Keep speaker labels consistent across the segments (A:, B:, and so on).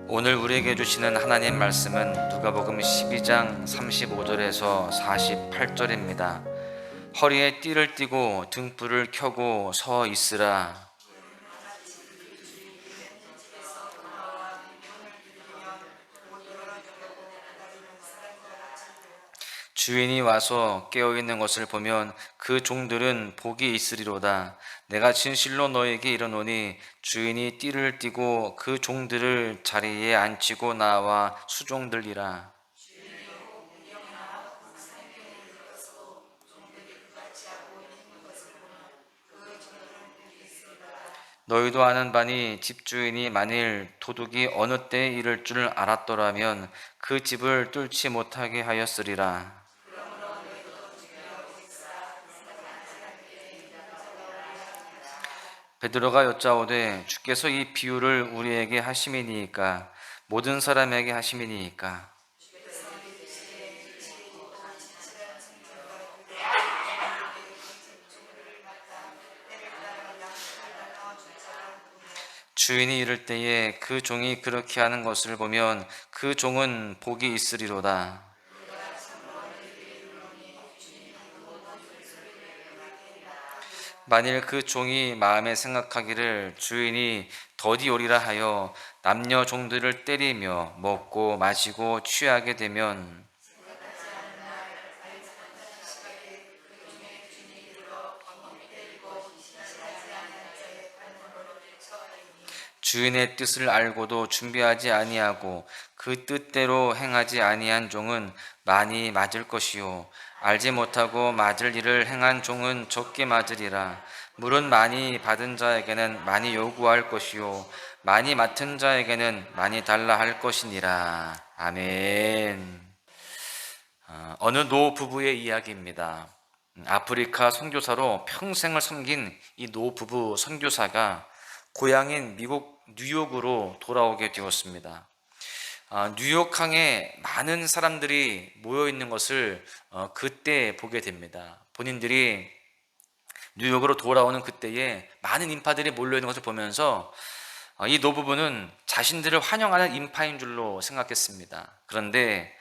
A: 오늘 우리에게 주시는 하나님 말씀은 누가복음 12장 35절에서 48절입니다. 허리에 띠를 띠고 등불을 켜고 서 있으라. 주인이 와서 깨어있는 것을 보면 그 종들은 복이 있으리로다. 내가 진실로 너에게 이르노니 주인이 띠를 띠고 그 종들을 자리에 앉히고 나와 수종들이라. 너희도 아는 바니 집주인이 만일 도둑이 어느 때에 이를 줄 알았더라면 그 집을 뚫지 못하게 하였으리라. 베드로가 여짜오되 주께서 이 비유를 우리에게 하심이니이까 모든 사람에게 하심이니이까. 주인이 이를 때에 그 종이 그렇게 하는 것을 보면 그 종은 복이 있으리로다. 만일 그 종이 마음에 생각하기를 주인이 더디 오리라 하여 남녀 종들을 때리며 먹고 마시고 취하게 되면 주인의 뜻을 알고도 준비하지 아니하고 그 뜻대로 행하지 아니한 종은 많이 맞을 것이요 알지 못하고 맞을 일을 행한 종은 적게 맞으리라. 물은 많이 받은 자에게는 많이 요구할 것이요 많이 맡은 자에게는 많이 달라 할 것이니라. 아멘. 어느 노 부부의 이야기입니다. 아프리카 선교사로 평생을 섬긴 이 노 부부 선교사가 고향인 미국 뉴욕으로 돌아오게 되었습니다. 뉴욕항에 많은 사람들이 모여 있는 것을 그때 보게 됩니다. 본인들이 뉴욕으로 돌아오는 그때에 많은 인파들이 몰려 있는 것을 보면서 이 노부부는 자신들을 환영하는 인파인 줄로 생각했습니다. 그런데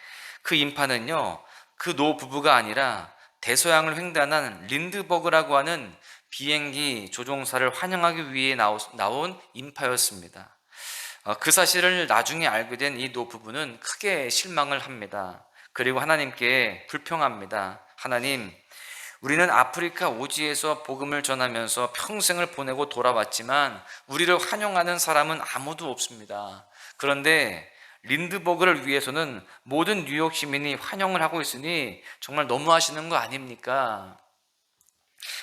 A: 그 인파는요, 그 노부부가 아니라 대서양을 횡단한 린드버그라고 하는 비행기 조종사를 환영하기 위해 나온 인파였습니다. 그 사실을 나중에 알게 된 이 노부부는 크게 실망을 합니다. 그리고 하나님께 불평합니다. 하나님, 우리는 아프리카 오지에서 복음을 전하면서 평생을 보내고 돌아왔지만 우리를 환영하는 사람은 아무도 없습니다. 그런데 린드버그를 위해서는 모든 뉴욕 시민이 환영을 하고 있으니 정말 너무하시는 거 아닙니까?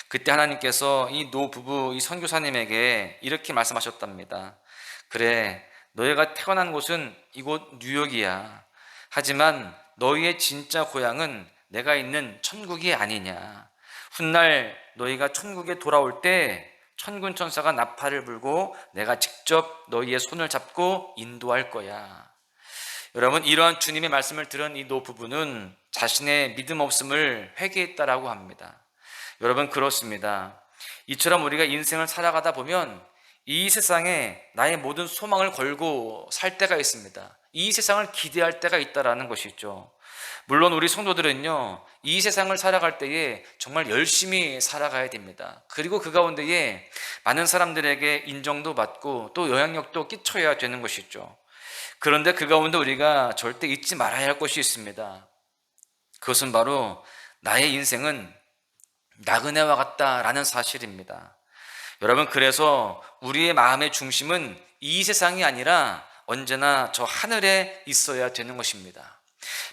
A: 그때 하나님께서 이 노부부, 이 선교사님에게 이렇게 말씀하셨답니다. 그래, 너희가 태어난 곳은 이곳 뉴욕이야. 하지만 너희의 진짜 고향은 내가 있는 천국이 아니냐. 훗날 너희가 천국에 돌아올 때 천군 천사가 나팔을 불고 내가 직접 너희의 손을 잡고 인도할 거야. 여러분, 이러한 주님의 말씀을 들은 이 노부부는 자신의 믿음 없음을 회개했다라고 합니다. 여러분, 그렇습니다. 이처럼 우리가 인생을 살아가다 보면 이 세상에 나의 모든 소망을 걸고 살 때가 있습니다. 이 세상을 기대할 때가 있다라는 것이죠. 물론 우리 성도들은요, 이 세상을 살아갈 때에 정말 열심히 살아가야 됩니다. 그리고 그 가운데에 많은 사람들에게 인정도 받고 또 영향력도 끼쳐야 되는 것이죠. 그런데 그 가운데 우리가 절대 잊지 말아야 할 것이 있습니다. 그것은 바로 나의 인생은 나그네와 같다라는 사실입니다. 여러분, 그래서 우리의 마음의 중심은 이 세상이 아니라 언제나 저 하늘에 있어야 되는 것입니다.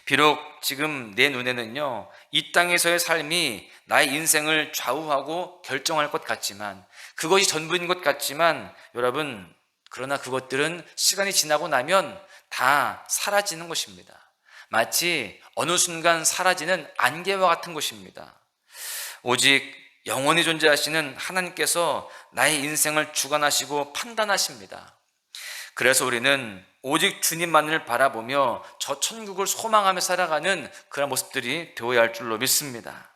A: 비록 지금 내 눈에는요, 이 땅에서의 삶이 나의 인생을 좌우하고 결정할 것 같지만, 그것이 전부인 것 같지만, 여러분, 그러나 그것들은 시간이 지나고 나면 다 사라지는 것입니다. 마치 어느 순간 사라지는 안개와 같은 것입니다. 오직 영원히 존재하시는 하나님께서 나의 인생을 주관하시고 판단하십니다. 그래서 우리는 오직 주님만을 바라보며 저 천국을 소망하며 살아가는 그런 모습들이 되어야 할 줄로 믿습니다.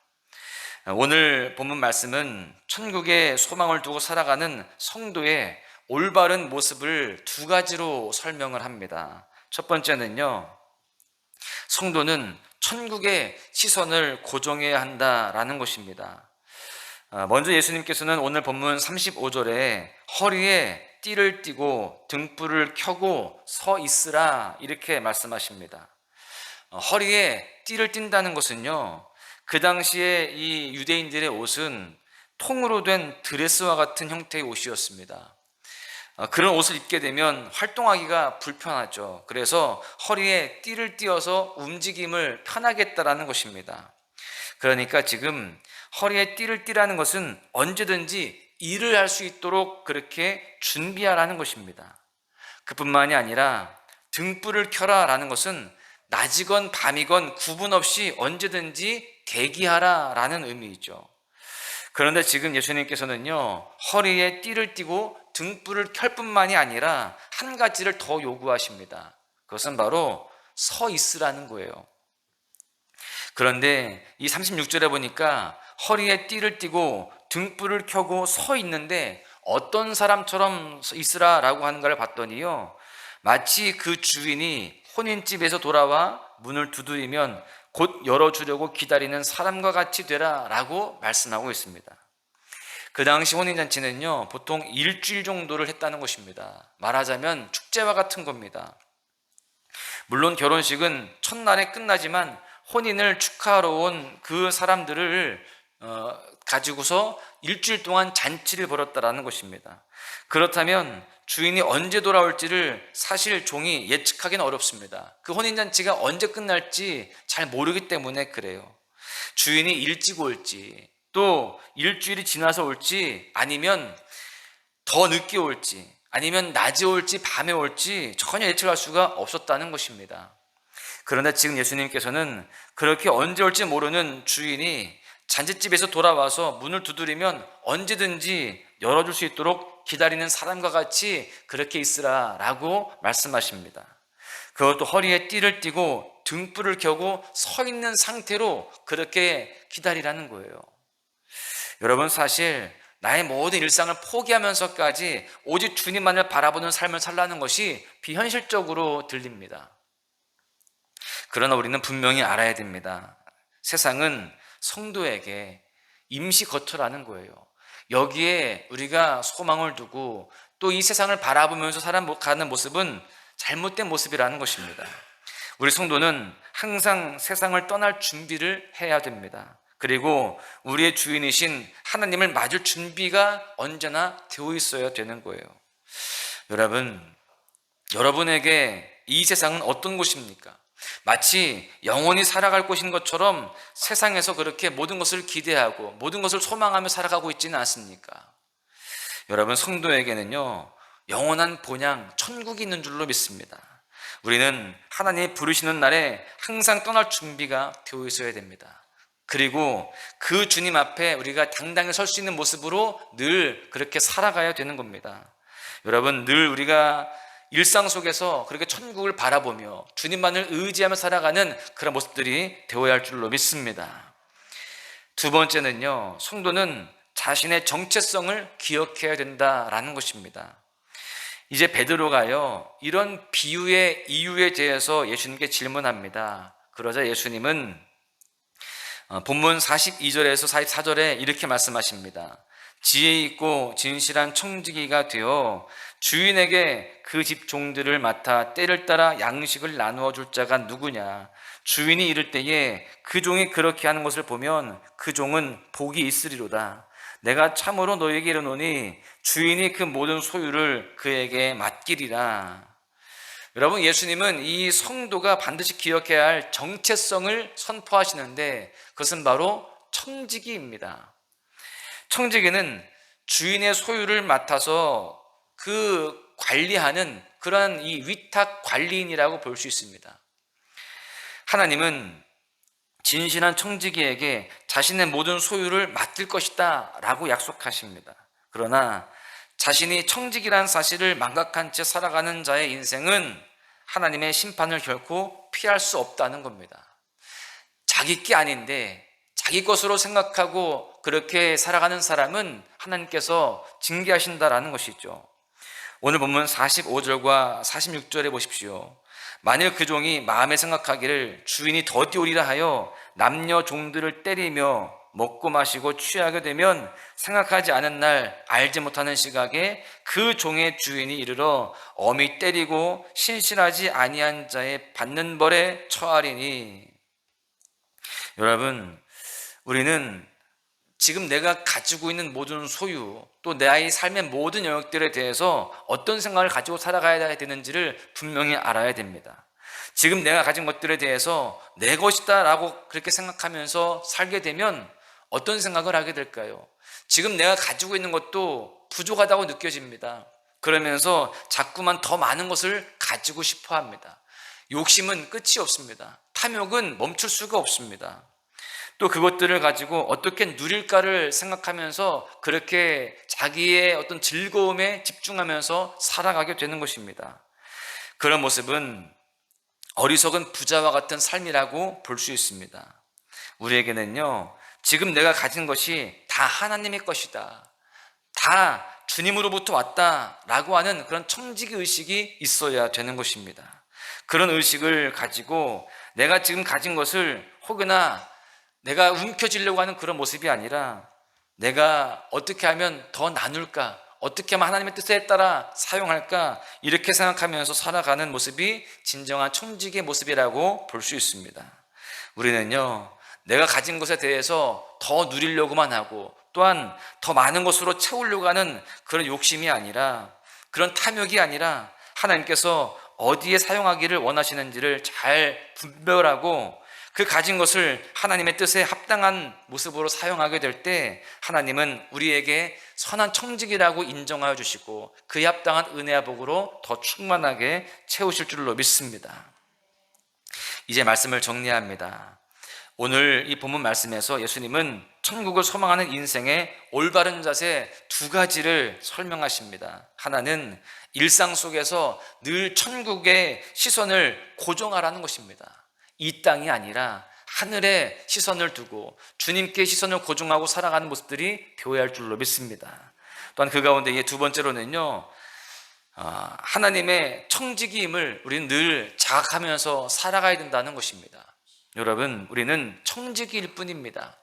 A: 오늘 본문 말씀은 천국의 소망을 두고 살아가는 성도의 올바른 모습을 두 가지로 설명을 합니다. 첫 번째는요, 성도는 천국의 시선을 고정해야 한다라는 것입니다. 먼저 예수님께서는 오늘 본문 35절에 허리에 띠를 띠고 등불을 켜고 서 있으라 이렇게 말씀하십니다. 허리에 띠를 띈다는 것은요, 그 당시에 이 유대인들의 옷은 통으로 된 드레스와 같은 형태의 옷이었습니다. 그런 옷을 입게 되면 활동하기가 불편하죠. 그래서 허리에 띠를 띄어서 움직임을 편하게 했다라는 것입니다. 그러니까 지금 허리에 띠를 띠라는 것은 언제든지 일을 할 수 있도록 그렇게 준비하라는 것입니다. 그뿐만이 아니라 등불을 켜라 라는 것은 낮이건 밤이건 구분 없이 언제든지 대기하라 라는 의미이죠. 그런데 지금 예수님께서는요, 허리에 띠를 띠고 등불을 켤 뿐만이 아니라 한 가지를 더 요구하십니다. 그것은 바로 서 있으라는 거예요. 그런데 이 36절에 보니까 허리에 띠를 띠고 등불을 켜고 서 있는데 어떤 사람처럼 있으라라고 하는가를 봤더니요, 마치 그 주인이 혼인집에서 돌아와 문을 두드리면 곧 열어주려고 기다리는 사람과 같이 되라라고 말씀하고 있습니다. 그 당시 혼인잔치는요, 보통 일주일 정도를 했다는 것입니다. 말하자면 축제와 같은 겁니다. 물론 결혼식은 첫날에 끝나지만 혼인을 축하하러 온 그 사람들을 가지고서 일주일 동안 잔치를 벌였다라는 것입니다. 그렇다면 주인이 언제 돌아올지를 사실 종이 예측하기는 어렵습니다. 그 혼인잔치가 언제 끝날지 잘 모르기 때문에 그래요. 주인이 일찍 올지, 또 일주일이 지나서 올지, 아니면 더 늦게 올지, 아니면 낮에 올지 밤에 올지 전혀 예측할 수가 없었다는 것입니다. 그런데 지금 예수님께서는 그렇게 언제 올지 모르는 주인이 잔치집에서 돌아와서 문을 두드리면 언제든지 열어줄 수 있도록 기다리는 사람과 같이 그렇게 있으라 라고 말씀하십니다. 그것도 허리에 띠를 띠고 등불을 켜고 서 있는 상태로 그렇게 기다리라는 거예요. 여러분, 사실 나의 모든 일상을 포기하면서까지 오직 주님만을 바라보는 삶을 살라는 것이 비현실적으로 들립니다. 그러나 우리는 분명히 알아야 됩니다. 세상은 성도에게 임시 거처라는 거예요. 여기에 우리가 소망을 두고 또 이 세상을 바라보면서 살아가는 모습은 잘못된 모습이라는 것입니다. 우리 성도는 항상 세상을 떠날 준비를 해야 됩니다. 그리고 우리의 주인이신 하나님을 맞을 준비가 언제나 되어 있어야 되는 거예요. 여러분에게 이 세상은 어떤 곳입니까? 마치 영원히 살아갈 곳인 것처럼 세상에서 그렇게 모든 것을 기대하고 모든 것을 소망하며 살아가고 있지는 않습니까? 여러분, 성도에게는요, 영원한 본향, 천국이 있는 줄로 믿습니다. 우리는 하나님이 부르시는 날에 항상 떠날 준비가 되어 있어야 됩니다. 그리고 그 주님 앞에 우리가 당당히 설 수 있는 모습으로 늘 그렇게 살아가야 되는 겁니다. 여러분, 늘 우리가 일상 속에서 그렇게 천국을 바라보며 주님만을 의지하며 살아가는 그런 모습들이 되어야 할 줄로 믿습니다. 두 번째는요, 성도는 자신의 정체성을 기억해야 된다라는 것입니다. 이제 베드로가요, 이런 비유의 이유에 대해서 예수님께 질문합니다. 그러자 예수님은 본문 42절에서 44절에 이렇게 말씀하십니다. 지혜 있고 진실한 청지기가 되어 주인에게 그 집 종들을 맡아 때를 따라 양식을 나누어 줄 자가 누구냐? 주인이 이를 때에 그 종이 그렇게 하는 것을 보면 그 종은 복이 있으리로다. 내가 참으로 너에게 이르노니 주인이 그 모든 소유를 그에게 맡기리라. 여러분, 예수님은 이 성도가 반드시 기억해야 할 정체성을 선포하시는데 그것은 바로 청지기입니다. 청지기는 주인의 소유를 맡아서 그 관리하는 그러한 이 위탁 관리인이라고 볼 수 있습니다. 하나님은 진실한 청지기에게 자신의 모든 소유를 맡길 것이다 라고 약속하십니다. 그러나 자신이 청지기란 사실을 망각한 채 살아가는 자의 인생은 하나님의 심판을 결코 피할 수 없다는 겁니다. 자기 게 아닌데 자기 것으로 생각하고 그렇게 살아가는 사람은 하나님께서 징계하신다라는 것이죠. 오늘 본문 45절과 46절에 보십시오. 만일 그 종이 마음에 생각하기를 주인이 더디 오리라 하여 남녀 종들을 때리며 먹고 마시고 취하게 되면 생각하지 않은 날 알지 못하는 시각에 그 종의 주인이 이르러 엄히 때리고 신실하지 아니한 자의 받는 벌에 처하리니. 여러분, 우리는 지금 내가 가지고 있는 모든 소유, 또 내 아이 삶의 모든 영역들에 대해서 어떤 생각을 가지고 살아가야 되는지를 분명히 알아야 됩니다. 지금 내가 가진 것들에 대해서 내 것이다 라고 그렇게 생각하면서 살게 되면 어떤 생각을 하게 될까요? 지금 내가 가지고 있는 것도 부족하다고 느껴집니다. 그러면서 자꾸만 더 많은 것을 가지고 싶어 합니다. 욕심은 끝이 없습니다. 탐욕은 멈출 수가 없습니다. 또 그것들을 가지고 어떻게 누릴까를 생각하면서 그렇게 자기의 어떤 즐거움에 집중하면서 살아가게 되는 것입니다. 그런 모습은 어리석은 부자와 같은 삶이라고 볼 수 있습니다. 우리에게는요, 지금 내가 가진 것이 다 하나님의 것이다, 다 주님으로부터 왔다라고 하는 그런 청지기 의식이 있어야 되는 것입니다. 그런 의식을 가지고 내가 지금 가진 것을 혹여나 내가 움켜쥐려고 하는 그런 모습이 아니라 내가 어떻게 하면 더 나눌까, 어떻게 하면 하나님의 뜻에 따라 사용할까, 이렇게 생각하면서 살아가는 모습이 진정한 청지기의 모습이라고 볼 수 있습니다. 우리는요, 내가 가진 것에 대해서 더 누리려고만 하고 또한 더 많은 것으로 채우려고 하는 그런 욕심이 아니라, 그런 탐욕이 아니라 하나님께서 어디에 사용하기를 원하시는지를 잘 분별하고 그 가진 것을 하나님의 뜻에 합당한 모습으로 사용하게 될 때 하나님은 우리에게 선한 청지기라고 인정하여 주시고 그에 합당한 은혜와 복으로 더 충만하게 채우실 줄로 믿습니다. 이제 말씀을 정리합니다. 오늘 이 본문 말씀에서 예수님은 천국을 소망하는 인생의 올바른 자세 두 가지를 설명하십니다. 하나는 일상 속에서 늘 천국의 시선을 고정하라는 것입니다. 이 땅이 아니라 하늘에 시선을 두고 주님께 시선을 고정하고 살아가는 모습들이 되어야 할 줄로 믿습니다. 또한 그 가운데 두 번째로는요, 하나님의 청지기임을 우리는 늘 자각하면서 살아가야 된다는 것입니다. 여러분, 우리는 청지기일 뿐입니다.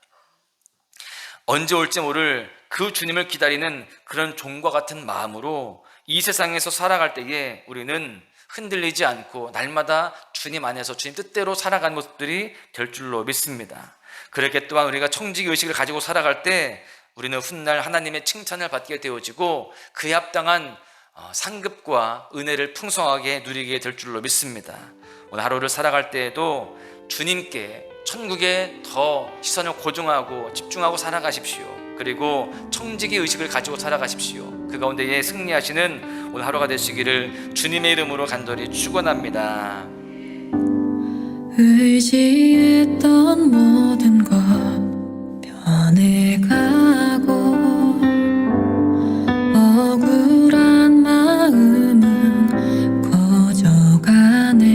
A: 언제 올지 모를 그 주님을 기다리는 그런 종과 같은 마음으로 이 세상에서 살아갈 때에 우리는 흔들리지 않고 날마다 주님 안에서 주님 뜻대로 살아가는 모습들이 될 줄로 믿습니다. 그렇게 또한 우리가 청지기 의식을 가지고 살아갈 때 우리는 훗날 하나님의 칭찬을 받게 되어지고 그에 합당한 상급과 은혜를 풍성하게 누리게 될 줄로 믿습니다. 오늘 하루를 살아갈 때에도 주님께 천국에 더 시선을 고정하고 집중하고 살아가십시오. 그리고 청지기 의식을 가지고 살아가십시오. 그 가운데에 승리하시는 오늘 하루가 되시기를 주님의 이름으로 간절히 축원합니다.
B: 의지했던 모든 것 변해가고 억울한 마음은 커져가네.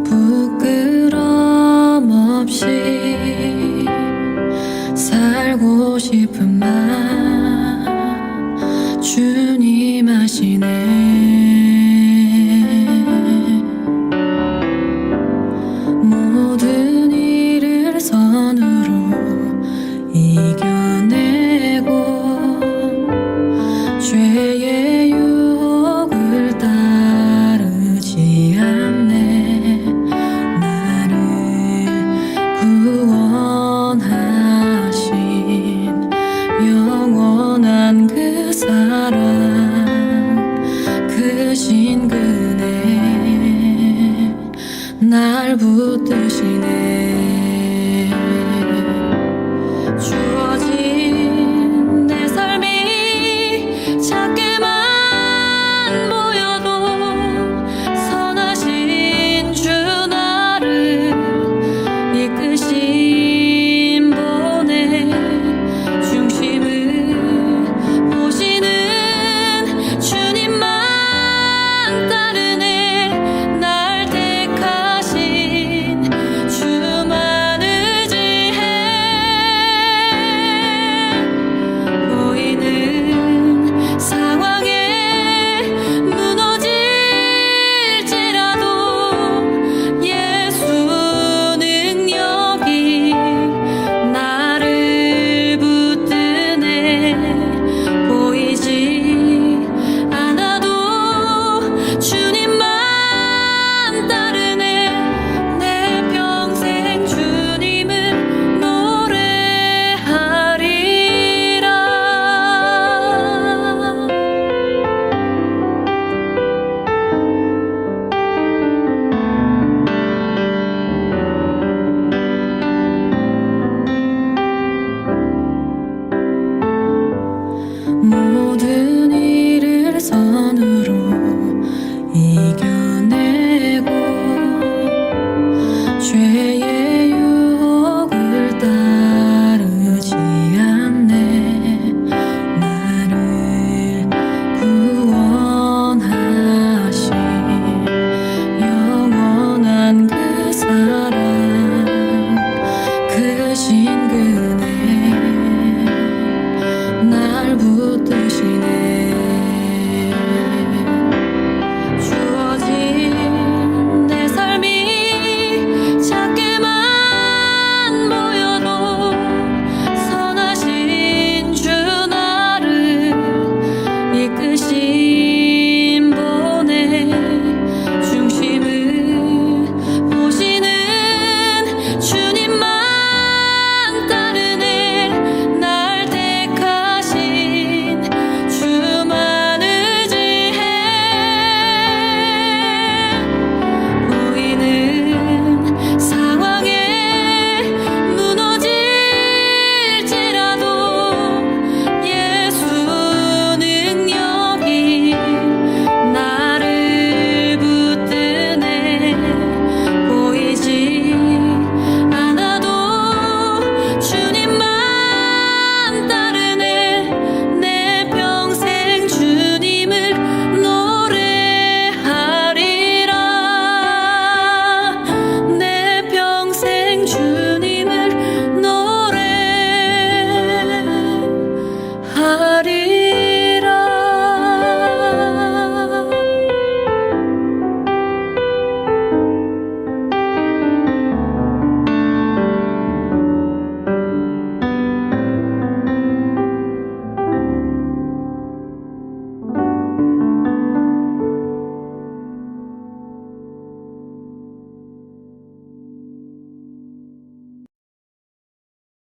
B: 부끄럼 없이 살고 싶은 맘 주님 아시네. 모든 일을 선으로 이겨